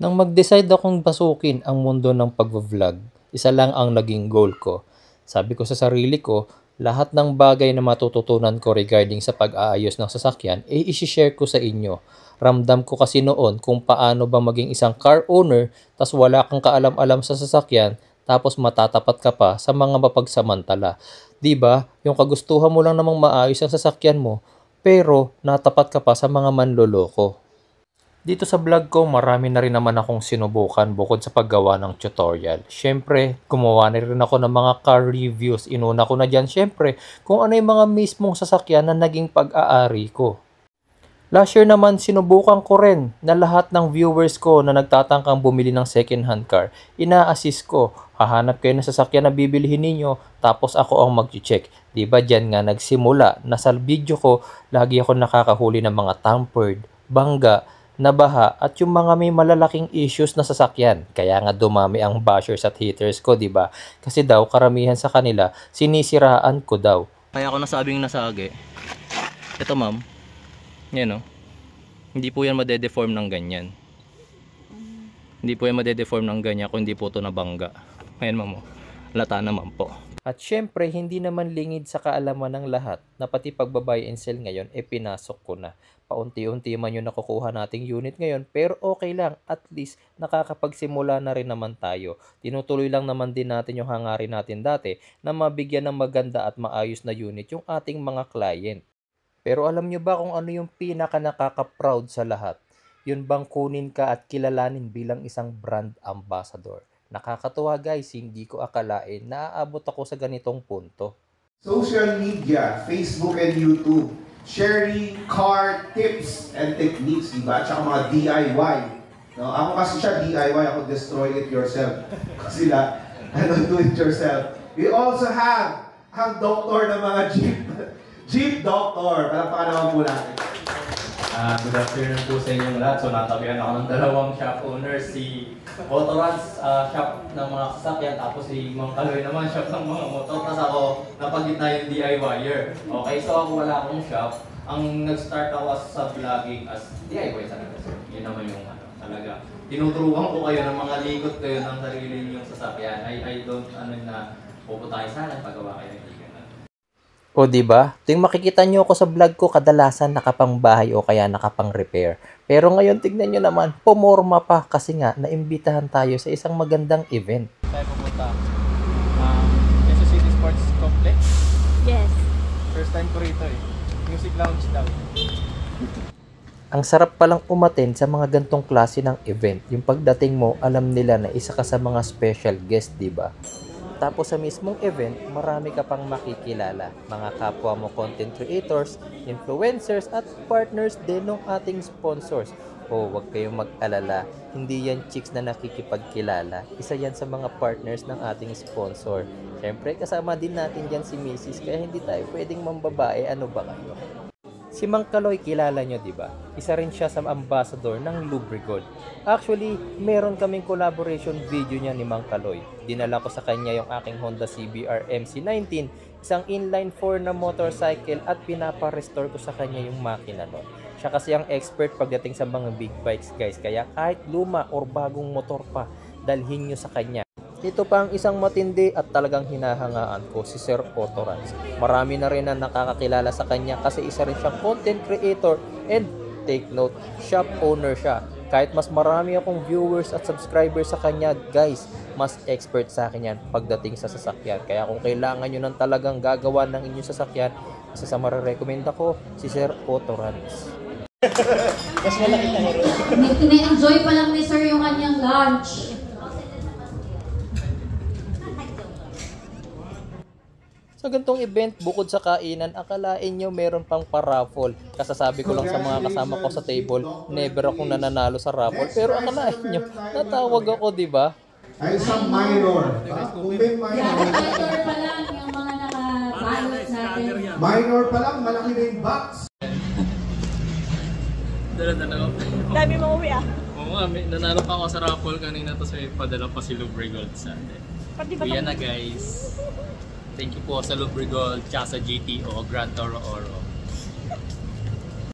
Nang mag-decide akong basukin ang mundo ng pagvo-vlog, isa lang ang naging goal ko. Sabi ko sa sarili ko, lahat ng bagay na matututunan ko regarding sa pag-aayos ng sasakyan ay isi-share ko sa inyo. Ramdam ko kasi noon kung paano ba maging isang car owner tas wala kang kaalam-alam sa sasakyan tapos matatapat ka pa sa mga mapagsamantala. 'Di ba? Yung kagustuhan mo lang namang maayos ang sasakyan mo, pero natapat ka pa sa mga manloloko. Dito sa vlog ko, marami na rin naman akong sinubukan bukod sa paggawa ng tutorial. Siyempre, gumawa na rin ako ng mga car reviews. Inuna ko na dyan, siyempre, kung ano yung mga mismong sasakyan na naging pag-aari ko. Last year naman, sinubukan ko rin na lahat ng viewers ko na nagtatangkang bumili ng second-hand car, ina-assist ko. Hahanap kayo ng sasakyan na bibilihin ninyo, tapos ako ang mag-check. Diba dyan nga nagsimula na sa video ko, lagi ako nakakahuli ng mga tampered, bangga, nabaha at yung mga may malalaking issues na sasakyan. Kaya nga dumami ang bashers at haters ko, 'di ba? Kasi daw karamihan sa kanila sinisiraan ko daw. Kaya ako nasabing nasagi. Ito ma'am. Yan oh. Hindi po yan madedeform ng ganyan. Hindi po yan madedeform ng ganyan kung hindi po ito nabangga. Ayan ma'am oh. Lata naman po. At syempre, hindi naman lingid sa kaalaman ng lahat na pati pagbabuy and sell ngayon, pinasok ko na. Paunti-unti man yung nakukuha nating unit ngayon, pero okay lang, at least nakakapagsimula na rin naman tayo. Tinutuloy lang naman din natin yung hangarin natin dati na mabigyan ng maganda at maayos na unit yung ating mga client. Pero alam nyo ba kung ano yung pinaka nakaka-proud sa lahat? Yun bang kunin ka at kilalanin bilang isang brand ambassador? Nakakatuwa guys, hindi ko akalain na aabot ako sa ganitong punto. Social media, Facebook and YouTube, sharing car tips and techniques, diba? Tsaka mga DIY. No? Ako kasi siya DIY, ako destroy it yourself. Kasi do it yourself. We also have ang doktor ng mga Jeep Doctor. Palakpakan naman po natin. Good afternoon po sa inyong lahat. So natabihan ako ng dalawang shop owner, si Autorans shop ng mga sasakyan, tapos si Mang Kaloy naman shop ng mga motor. Tapos ako napagitna yung DIYer. Okay, so ako wala akong shop. Ang nag-start ako sa vlogging as DIY talaga. So yun naman yung talaga. Tinuturuan ko kayo ng mga likot kayo ng sarili niyong sasakyan. I don't na pupuntahin sana paggawa kayo ng ligan. O di ba? Tuwing makikita nyo ako sa vlog ko, kadalasan nakapang-bahay o kaya nakapang-repair. Pero ngayon tignan nyo naman, pumorma pa kasi nga naimbitahan tayo sa isang magandang event. Tayo pupunta. Quezon City Sports Complex. Yes. First time ko rito eh. Music lounge daw. Ang sarap palang umaten sa mga gantong klase ng event. Yung pagdating mo, alam nila na isa ka sa mga special guest, di ba? Tapos sa mismong event, marami ka pang makikilala. Mga kapwa mo content creators, influencers at partners din ng ating sponsors. O wag kayong mag-alala, hindi yan chicks na nakikipagkilala. Isa yan sa mga partners ng ating sponsor. Siyempre kasama din natin dyan si Mrs. Kaya hindi tayo pwedeng mambabae, ano ba kayo? Si Mang Kaloy, kilala nyo, di ba? Isa rin siya sa ambassador ng Lubrigod. Actually, meron kaming collaboration video niya ni Mang Kaloy. Dinala ko sa kanya yung aking Honda CBR MC19, isang inline 4 na motorcycle at pinapa-restore ko sa kanya yung makina nun. Siya kasi ang expert pagdating sa mga big bikes guys, kaya kahit luma or bagong motor pa, dalhin nyo sa kanya. Ito pa ang isang matindi at talagang hinahangaan ko, si Sir Autorans. Marami na rin na nakakakilala sa kanya kasi isa rin siyang content creator and take note, shop owner siya. Kahit mas marami akong viewers at subscribers sa kanya, guys, mas expert sa akin yan pagdating sa sasakyan. Kaya kung kailangan nyo ng talagang gagawa ng inyong sasakyan, isa sa marirecommend ako, si Sir Autorans. Mas malaki na rin. Ina-enjoy pa lang ni Sir yung kanyang lunch. Sa gantong event, bukod sa kainan, akalain nyo meron pang paraffle. Kasasabi ko lang sa mga kasama ko sa table, never akong nananalo sa raffle. Pero akalain nyo, natawag ako, di ba? Ay, isang minor. Kung may minor. Minor pa lang yung mga nakabalot natin. Minor pa lang, malaki na yung box. Dala-dala ko. Dami mo uwi ah. Oo nga, nanalo pa ako sa raffle kanina, tapos may padala pa si Lubrigod sa atin. Yan na guys. Thank you po sa Lubrigol, tsaka sa GTO, Grand Toro Oro.